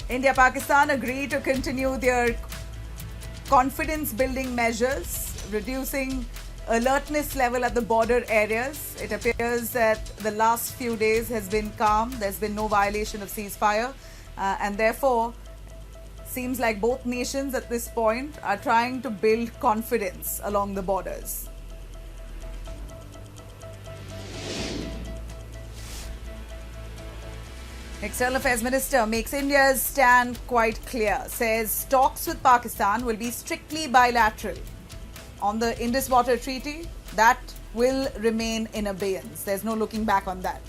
India-Pakistan agree to continue their confidence-building measures, reducing alertness level at the border areas. It appears that the last few days has been calm. There's been no violation of ceasefire, and therefore seems like both nations at this point are trying to build confidence along the borders. External Affairs Minister makes India's stand quite clear, says talks with Pakistan will be strictly bilateral. On the Indus Water Treaty, that will remain in abeyance. There's no looking back on that.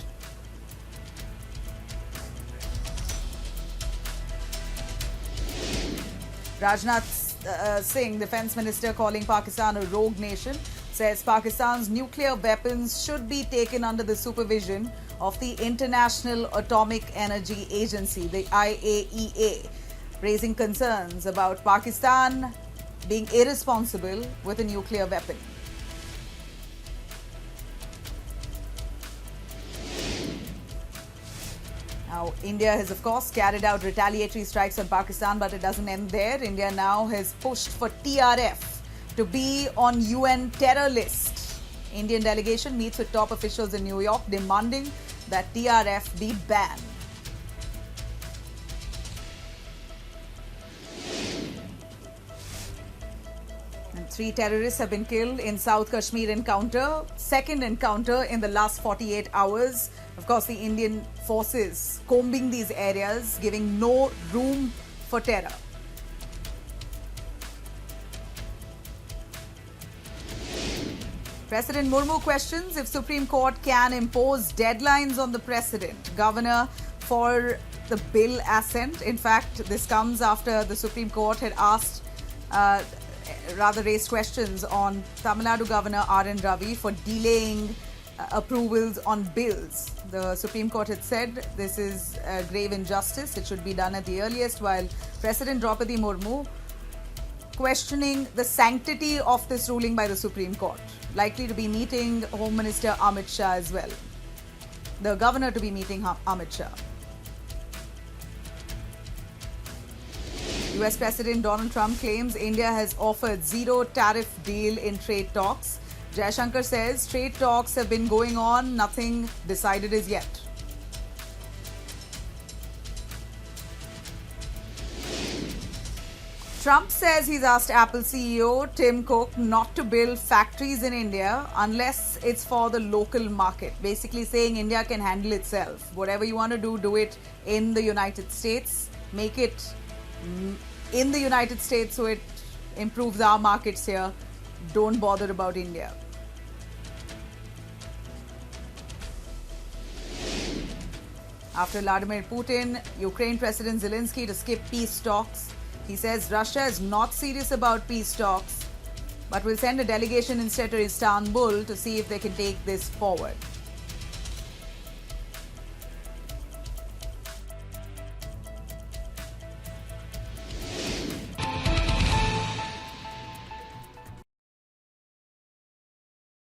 Rajnath Singh, Defence Minister, calling Pakistan a rogue nation, says Pakistan's nuclear weapons should be taken under the supervision of the International Atomic Energy Agency, the IAEA, raising concerns about Pakistan being irresponsible with a nuclear weapon. Now, India has, of course, carried out retaliatory strikes on Pakistan, but it doesn't end there. India now has pushed for TRF to be on UN terror list. Indian delegation meets with top officials in New York, demanding that TRF be banned. And 3 terrorists have been killed in South Kashmir encounter, second encounter in the last 48 hours. Of course, the Indian forces combing these areas, giving no room for terror. President Murmu questions if Supreme Court can impose deadlines on the President. Governor for the bill assent. In fact, this comes after the Supreme Court had raised questions on Tamil Nadu Governor R.N. Ravi for delaying approvals on bills. The Supreme Court had said this is a grave injustice. It should be done at the earliest, while President Draupadi Murmu questioning the sanctity of this ruling by the Supreme Court. Likely to be meeting Home Minister Amit Shah as well. The governor to be meeting Amit Shah. US President Donald Trump claims India has offered zero tariff deal in trade talks. Jaishankar says trade talks have been going on, nothing decided as yet. Trump says he's asked Apple CEO Tim Cook not to build factories in India unless it's for the local market. Basically saying India can handle itself. Whatever you want to do, do it in the United States. Make it in the United States so it improves our markets here. Don't bother about India. After Vladimir Putin, Ukraine President Zelensky to skip peace talks. He says Russia is not serious about peace talks, but will send a delegation instead to Istanbul to see if they can take this forward.